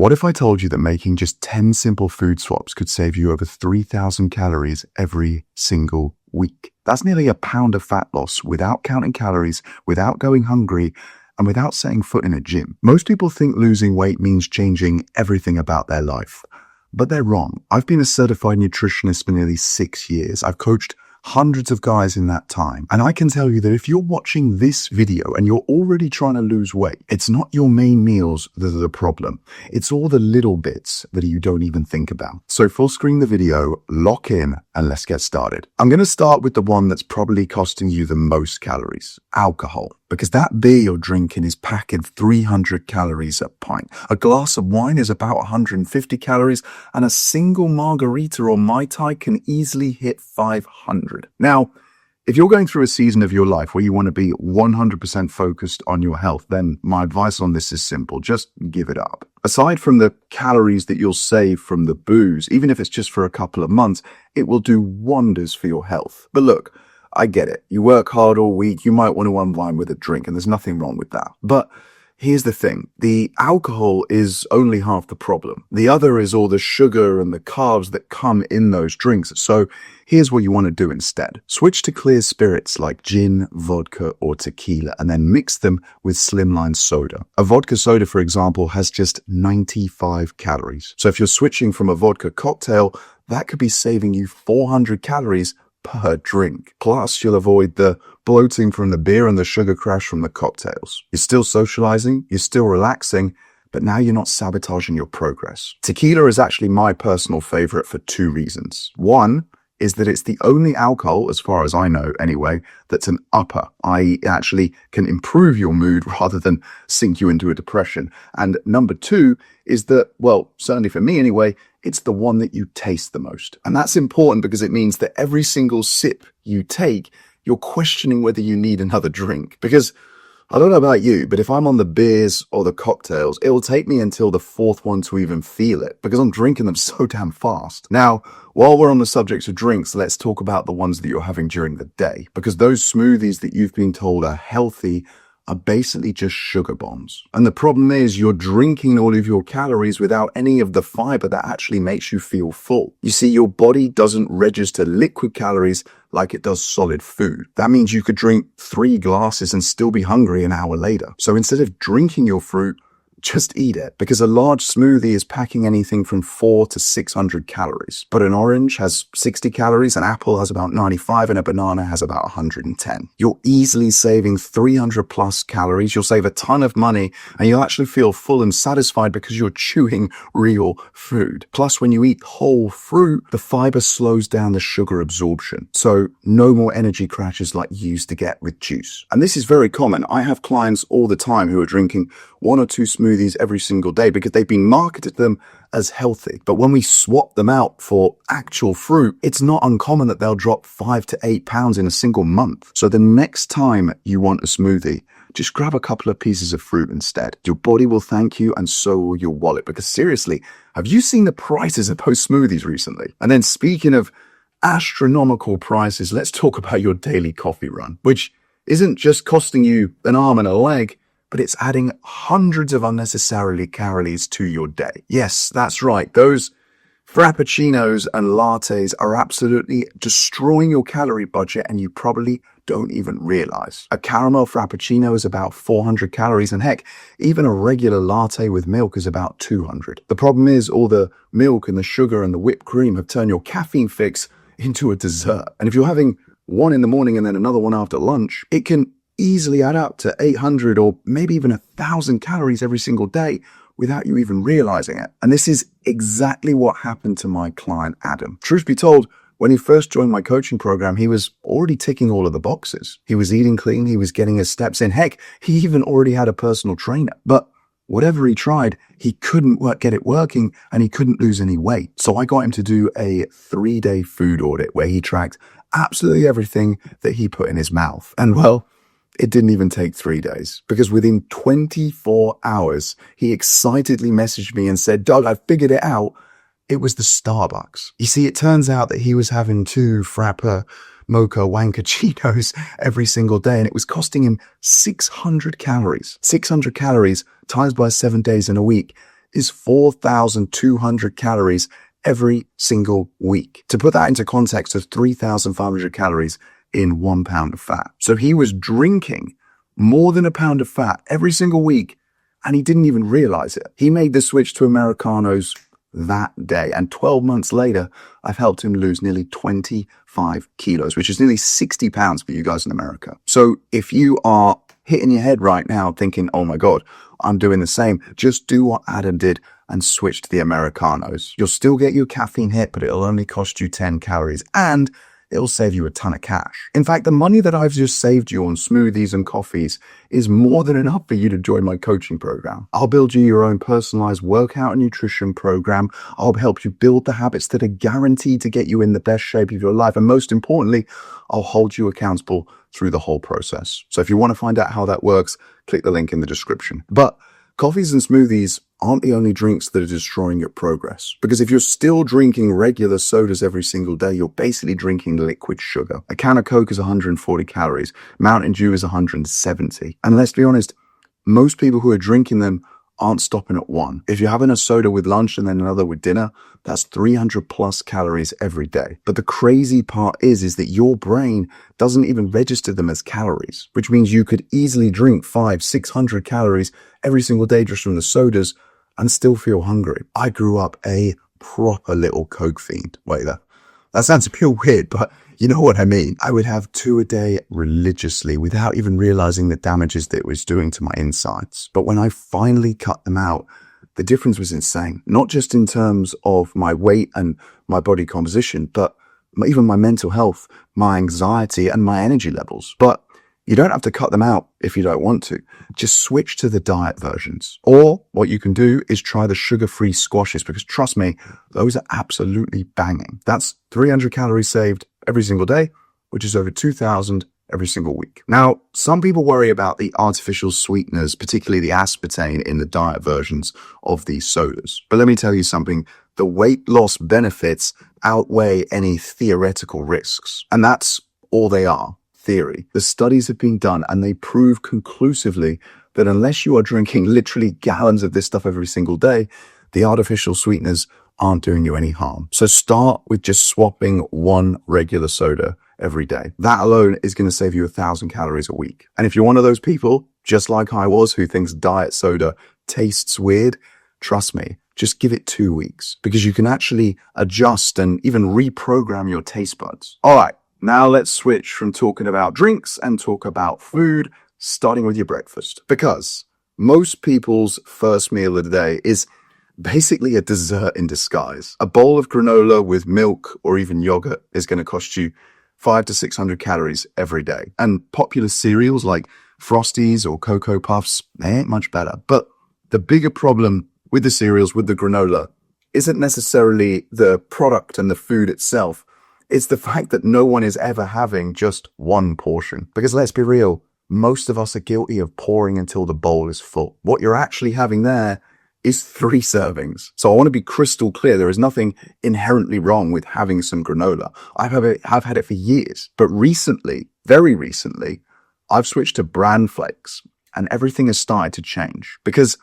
What if I told you that making just 10 simple food swaps could save you over 3,000 calories every single week? That's nearly a pound of fat loss without counting calories, without going hungry, and without setting foot in a gym. Most people think losing weight means changing everything about their life, but they're wrong. I've been a certified nutritionist for nearly 6 years. I've coached hundreds of guys in that time. And I can tell you that if you're watching this video and you're already trying to lose weight, it's not your main meals that are the problem. It's all the little bits that you don't even think about. So full screen the video, lock in, and let's get started. I'm going to start with the one that's probably costing you the most calories, alcohol. Because that beer you're drinking is packing 300 calories a pint. A glass of wine is about 150 calories, and a single margarita or Mai Tai can easily hit 500. Now, if you're going through a season of your life where you want to be 100% focused on your health, then my advice on this is simple. Just give it up. Aside from the calories that you'll save from the booze, even if it's just for a couple of months, it will do wonders for your health. But look, I get it. You work hard all week. You might want to unwind with a drink, and there's nothing wrong with that. But here's the thing. The alcohol is only half the problem. The other is all the sugar and the carbs that come in those drinks. So here's what you want to do instead. Switch to clear spirits like gin, vodka, or tequila, and then mix them with slimline soda. A vodka soda, for example, has just 95 calories. So if you're switching from a vodka cocktail, that could be saving you 400 calories per drink. Plus, you'll avoid the bloating from the beer and the sugar crash from the cocktails. You're still socializing, you're still relaxing, but now you're not sabotaging your progress. Tequila is actually my personal favorite for 2 reasons. One is that it's the only alcohol, as far as I know anyway, that's an upper, i.e. it actually can improve your mood rather than sink you into a depression. And number 2 is that, well, certainly for me anyway, it's the one that you taste the most. And that's important because it means that every single sip you take, you're questioning whether you need another drink. Because I don't know about you, but if I'm on the beers or the cocktails, it'll take me until the 4th one to even feel it because I'm drinking them so damn fast. Now, while we're on the subject of drinks, let's talk about the ones that you're having during the day, because those smoothies that you've been told are healthy are basically just sugar bombs. And the problem is you're drinking all of your calories without any of the fiber that actually makes you feel full. You see, your body doesn't register liquid calories like it does solid food. That means you could drink 3 glasses and still be hungry an hour later. So instead of drinking your fruit, just eat it, because a large smoothie is packing anything from 400 to 600 calories. But an orange has 60 calories, an apple has about 95, and a banana has about 110. You're easily saving 300 plus calories. You'll save a ton of money, and you'll actually feel full and satisfied because you're chewing real food. Plus, when you eat whole fruit, the fiber slows down the sugar absorption. So no more energy crashes like you used to get with juice. And this is very common. I have clients all the time who are drinking 1 or 2 smoothies every single day because they've been marketed them as healthy. But when we swap them out for actual fruit, it's not uncommon that they'll drop 5 to 8 pounds in a single month. So the next time you want a smoothie, just grab a couple of pieces of fruit instead. Your body will thank you, and so will your wallet. Because seriously, have you seen the prices of those smoothies recently? And then speaking of astronomical prices, let's talk about your daily coffee run, which isn't just costing you an arm and a leg, but it's adding hundreds of unnecessarily calories to your day. Yes, that's right. Those frappuccinos and lattes are absolutely destroying your calorie budget, and you probably don't even realize. A caramel frappuccino is about 400 calories, and heck, even a regular latte with milk is about 200. The problem is all the milk and the sugar and the whipped cream have turned your caffeine fix into a dessert. And if you're having one in the morning and then another one after lunch, it can easily add up to 800 or maybe even 1,000 calories every single day without you even realizing it. And this is exactly what happened to my client, Adam. Truth be told, when he first joined my coaching program, he was already ticking all of the boxes. He was eating clean, he was getting his steps in. Heck, he even already had a personal trainer. But whatever he tried, he couldn't get it working, and he couldn't lose any weight. So I got him to do a 3-day food audit where he tracked absolutely everything that he put in his mouth. And well, it didn't even take 3 days, because within 24 hours, he excitedly messaged me and said, "Doug, I figured it out. It was the Starbucks." You see, it turns out that he was having 2 Frappa Mocha Wankachinos every single day, and it was costing him 600 calories. 600 calories times by 7 days in a week is 4,200 calories every single week. To put that into context, of 3,500 calories in 1 pound of fat. So he was drinking more than a pound of fat every single week, and he didn't even realize it. He made the switch to Americanos that day, and 12 months later, I've helped him lose nearly 25 kilos, which is nearly 60 pounds for you guys in America. So if you are hitting your head right now thinking, oh my God, I'm doing the same, just do what Adam did and switch to the Americanos. You'll still get your caffeine hit, but it'll only cost you 10 calories, and it'll save you a ton of cash. In fact, the money that I've just saved you on smoothies and coffees is more than enough for you to join my coaching program. I'll build you your own personalized workout and nutrition program. I'll help you build the habits that are guaranteed to get you in the best shape of your life. And most importantly, I'll hold you accountable through the whole process. So if you want to find out how that works, click the link in the description. But coffees and smoothies aren't the only drinks that are destroying your progress. Because if you're still drinking regular sodas every single day, you're basically drinking liquid sugar. A can of Coke is 140 calories. Mountain Dew is 170. And let's be honest, most people who are drinking them aren't stopping at one. If you're having a soda with lunch and then another with dinner, that's 300 plus calories every day. But the crazy part is that your brain doesn't even register them as calories, which means you could easily drink 500-600 calories every single day just from the sodas and still feel hungry. I grew up a proper little Coke fiend. Wait, that sounds a bit weird, but you know what I mean. I would have 2 a day religiously without even realizing the damages that it was doing to my insides. But when I finally cut them out, the difference was insane. Not just in terms of my weight and my body composition, but even my mental health, my anxiety, and my energy levels. But you don't have to cut them out if you don't want to. Just switch to the diet versions. Or what you can do is try the sugar-free squashes, because trust me, those are absolutely banging. That's 300 calories saved every single day, which is over 2,000 every single week. Now, some people worry about the artificial sweeteners, particularly the aspartame in the diet versions of these sodas. But let me tell you something, the weight loss benefits outweigh any theoretical risks. And that's all they are. Theory. The studies have been done and they prove conclusively that unless you are drinking literally gallons of this stuff every single day, the artificial sweeteners aren't doing you any harm. So start with just swapping one regular soda every day. That alone is going to save you 1,000 calories a week. And if you're one of those people, just like I was, who thinks diet soda tastes weird, trust me, just give it 2 weeks, because you can actually adjust and even reprogram your taste buds. All right. Now let's switch from talking about drinks and talk about food, starting with your breakfast. Because most people's first meal of the day is basically a dessert in disguise. A bowl of granola with milk or even yogurt is going to cost you 500 to 600 calories every day. And popular cereals like Frosties or Cocoa Puffs, they ain't much better. But the bigger problem with the cereals, with the granola, isn't necessarily the product and the food itself. It's the fact that no one is ever having just one portion. Because let's be real, most of us are guilty of pouring until the bowl is full. What you're actually having there is 3 servings. So I want to be crystal clear. There is nothing inherently wrong with having some granola. I've had it for years. But recently, very recently, I've switched to bran flakes and everything has started to change. Because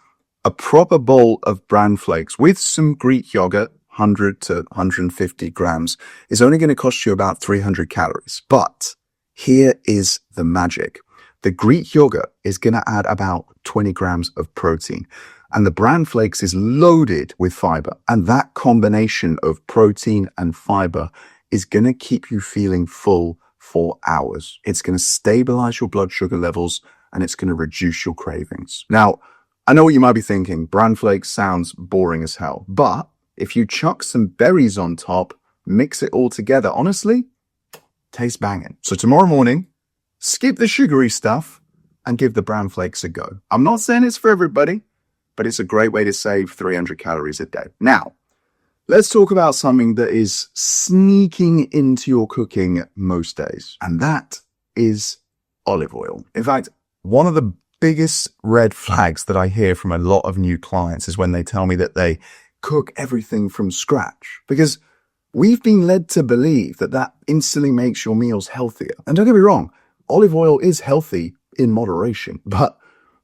a proper bowl of bran flakes with some Greek yogurt, 100 to 150 grams, is only going to cost you about 300 calories. But here is the magic. The Greek yogurt is going to add about 20 grams of protein. And the bran flakes is loaded with fiber. And that combination of protein and fiber is going to keep you feeling full for hours. It's going to stabilize your blood sugar levels and it's going to reduce your cravings. Now, I know what you might be thinking. Bran flakes sounds boring as hell, but if you chuck some berries on top, mix it all together, honestly, tastes banging. So tomorrow morning, skip the sugary stuff and give the bran flakes a go. I'm not saying it's for everybody, but it's a great way to save 300 calories a day. Now, let's talk about something that is sneaking into your cooking most days, and that is olive oil. In fact, one of the biggest red flags that I hear from a lot of new clients is when they tell me that they cook everything from scratch, because we've been led to believe that that instantly makes your meals healthier. And don't get me wrong, olive oil is healthy in moderation, but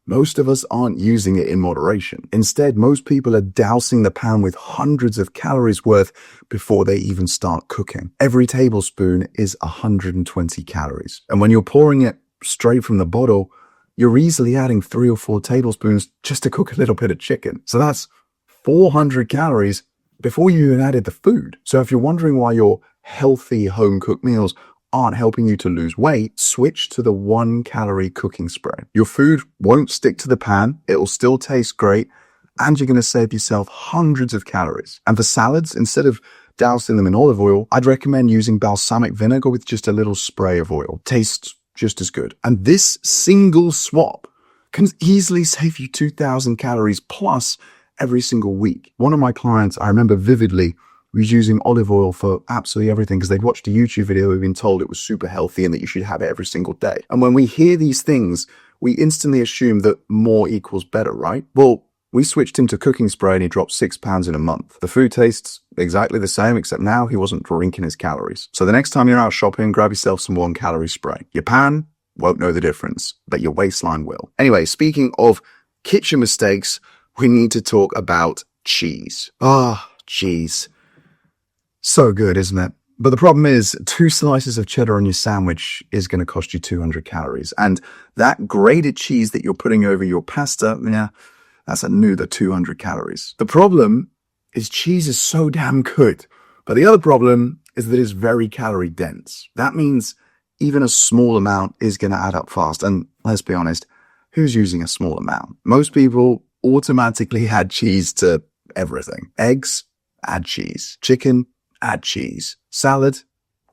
most of us aren't using it in moderation. Instead, most people are dousing the pan with hundreds of calories worth before they even start cooking. Every tablespoon is 120 calories. And when you're pouring it straight from the bottle, you're easily adding 3 or 4 tablespoons just to cook a little bit of chicken. So that's 400 calories before you even added the food. So if you're wondering why your healthy home-cooked meals aren't helping you to lose weight, switch to the 1-calorie cooking spray. Your food won't stick to the pan, it'll still taste great, and you're going to save yourself hundreds of calories. And for salads, instead of dousing them in olive oil, I'd recommend using balsamic vinegar with just a little spray of oil. Tastes just as good. And this single swap can easily save you 2,000 calories plus every single week. One of my clients, I remember vividly, was using olive oil for absolutely everything because they'd watched a YouTube video and been told it was super healthy and that you should have it every single day. And when we hear these things, we instantly assume that more equals better, right? Well, we switched him to cooking spray and he dropped 6 pounds in a month. The food tastes exactly the same, except now he wasn't drinking his calories. So the next time you're out shopping, grab yourself some 1-calorie spray. Your pan won't know the difference, but your waistline will. Anyway, speaking of kitchen mistakes, we need to talk about cheese. Cheese. So good, isn't it? But the problem is 2 slices of cheddar on your sandwich is going to cost you 200 calories. And that grated cheese that you're putting over your pasta, that's another 200 calories. The problem is cheese is so damn good. But the other problem is that it's very calorie dense. That means even a small amount is going to add up fast. And let's be honest, who's using a small amount? Most people automatically add cheese to everything. Eggs, add cheese. Chicken, add cheese. Salad,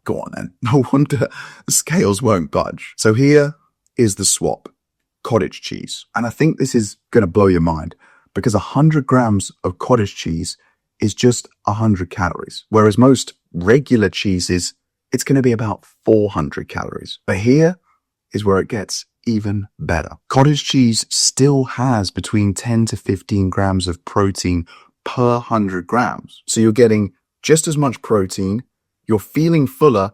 go on then. No wonder the scales won't budge. So here is the swap. Cottage cheese. And I think this is going to blow your mind because 100 grams of cottage cheese is just 100 calories. Whereas most regular cheeses, it's going to be about 400 calories. But here is where it gets even better. Cottage cheese still has between 10 to 15 grams of protein per 100 grams. So you're getting just as much protein, you're feeling fuller,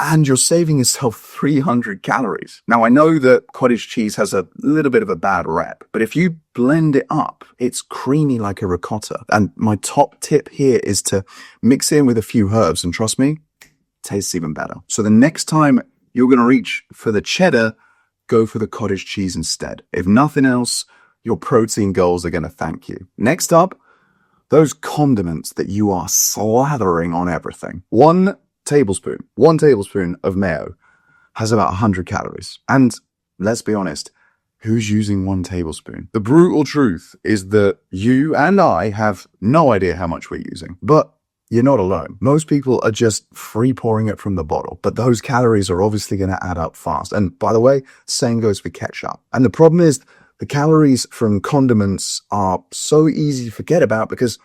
and you're saving yourself 300 calories. Now, I know that cottage cheese has a little bit of a bad rep, but if you blend it up, it's creamy like a ricotta. And my top tip here is to mix it in with a few herbs, and trust me, it tastes even better. So the next time you're going to reach for the cheddar, go for the cottage cheese instead. If nothing else, your protein goals are going to thank you. Next up, those condiments that you are slathering on everything. 1 tablespoon of mayo has about 100 calories. And let's be honest, who's using 1 tablespoon? The brutal truth is that you and I have no idea how much we're using, but you're not alone. Most people are just free pouring it from the bottle, but those calories are obviously going to add up fast. And by the way, same goes for ketchup. And the problem is the calories from condiments are so easy to forget about because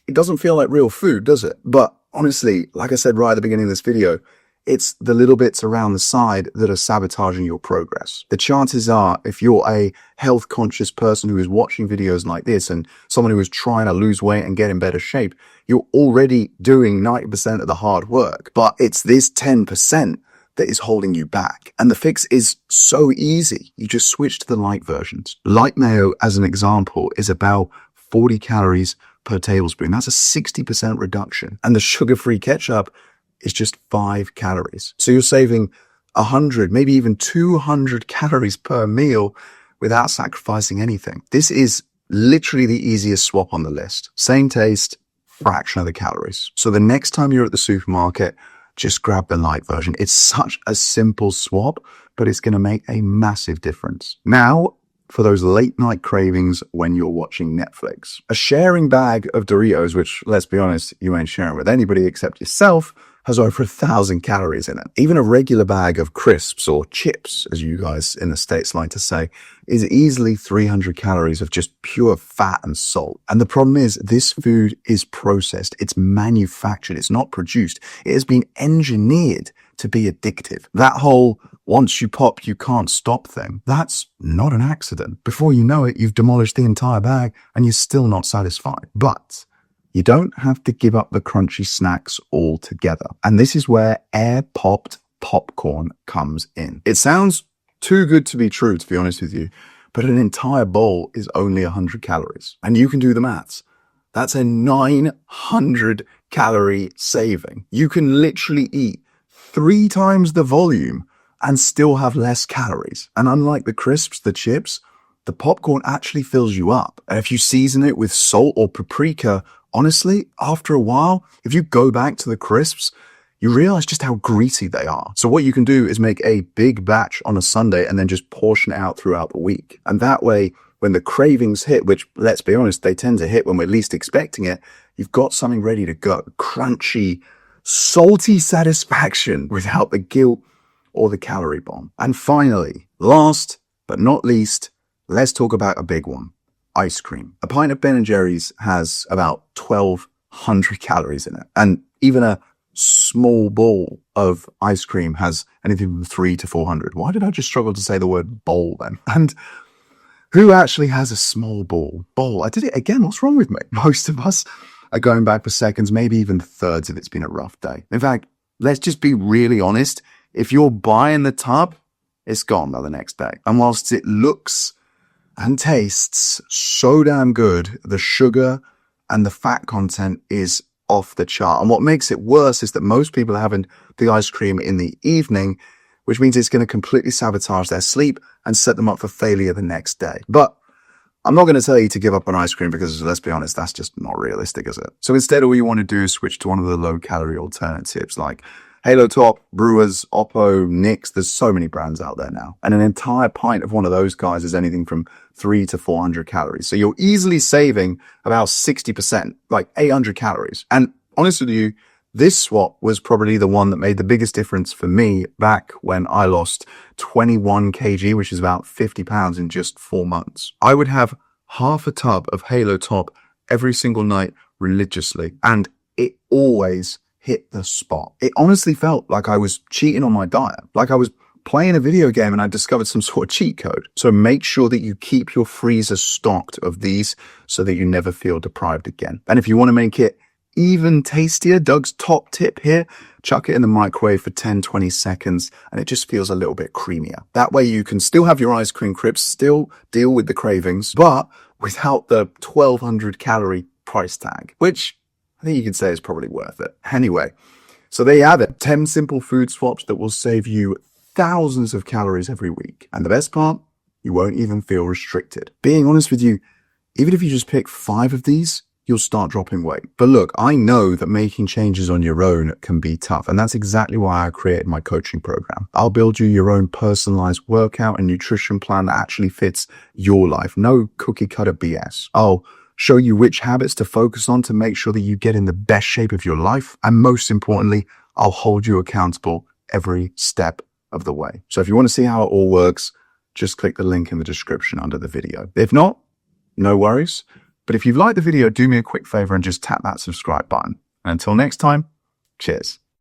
it doesn't feel like real food, does it? But honestly, like I said right at the beginning of this video, it's the little bits around the side that are sabotaging your progress. The chances are, if you're a health conscious person who is watching videos like this and someone who is trying to lose weight and get in better shape, you're already doing 90% of the hard work. But it's this 10% that is holding you back. And the fix is so easy. You just switch to the light versions. Light mayo, as an example, is about 40 calories per tablespoon. That's a 60% reduction. And the sugar-free ketchup is just 5 calories. So you're saving 100, maybe even 200 calories per meal without sacrificing anything. This is literally the easiest swap on the list. Same taste, fraction of the calories. So the next time you're at the supermarket, just grab the light version. It's such a simple swap, but it's going to make a massive difference. Now, for those late night cravings when you're watching Netflix. A sharing bag of Doritos, which, let's be honest, you ain't sharing with anybody except yourself, has over 1,000 calories in it. Even a regular bag of crisps or chips, as you guys in the States like to say, is easily 300 calories of just pure fat and salt. And the problem is this food is processed. It's manufactured. It's not produced. It has been engineered to be addictive. That whole once you pop, you can't stop thing, that's not an accident. Before you know it, you've demolished the entire bag and you're still not satisfied. But you don't have to give up the crunchy snacks altogether. And this is where air-popped popcorn comes in. It sounds too good to be true, to be honest with you, but an entire bowl is only 100 calories. And you can do the maths. That's a 900 calorie saving. You can literally eat 3 times the volume and still have less calories. And unlike the crisps, the chips, the popcorn actually fills you up. And if you season it with salt or paprika, honestly, after a while, if you go back to the crisps, you realize just how greasy they are. So what you can do is make a big batch on a Sunday and then just portion it out throughout the week. And that way, when the cravings hit, which let's be honest, they tend to hit when we're least expecting it, you've got something ready to go. Crunchy, salty satisfaction without the guilt or the calorie bomb. And finally, last but not least, let's talk about a big one. Ice cream. A pint of Ben & Jerry's has about 1,200 calories in it. And even a small bowl of ice cream has anything from 300 to 400. Why did I just struggle to say the word bowl then? And who actually has a small bowl? I did it again. What's wrong with me? Most of us are going back for seconds, maybe even thirds if it's been a rough day. In fact, let's just be really honest. If you're buying the tub, it's gone by the next day. And whilst it looks and tastes so damn good, the sugar and the fat content is off the chart. And what makes it worse is that most people are having the ice cream in the evening, which means it's going to completely sabotage their sleep and set them up for failure the next day. But I'm not going to tell you to give up on ice cream because, let's be honest, that's just not realistic, is it? So instead, all you want to do is switch to one of the low-calorie alternatives like Halo Top, Brewers, Oppo, Nix. There's so many brands out there now. And an entire pint of one of those guys is anything from 300 to 400 calories. So you're easily saving about 60%, like 800 calories. And honestly with you, this swap was probably the one that made the biggest difference for me back when I lost 21 kg, which is about 50 pounds in just 4 months. I would have half a tub of Halo Top every single night religiously, and it always hit the spot. It honestly felt like I was cheating on my diet, like I was playing a video game and I discovered some sort of cheat code. So make sure that you keep your freezer stocked of these so that you never feel deprived again. And if you want to make it even tastier, Doug's top tip here, chuck it in the microwave for 10-20 seconds and it just feels a little bit creamier. That way you can still have your ice cream crisps, still deal with the cravings, but without the 1,200 calorie price tag, which I think you can say is probably worth it. Anyway, so there you have it. 10 simple food swaps that will save you thousands of calories every week. And the best part, you won't even feel restricted. Being honest with you, even if you just pick 5 of these, you'll start dropping weight. But look, I know that making changes on your own can be tough. And that's exactly why I created my coaching program. I'll build you your own personalized workout and nutrition plan that actually fits your life. No cookie cutter BS. I'll show you which habits to focus on to make sure that you get in the best shape of your life. And most importantly, I'll hold you accountable every step of the way. So if you want to see how it all works, just click the link in the description under the video. If not, no worries. But if you've liked the video, do me a quick favor and just tap that subscribe button. And until next time, cheers.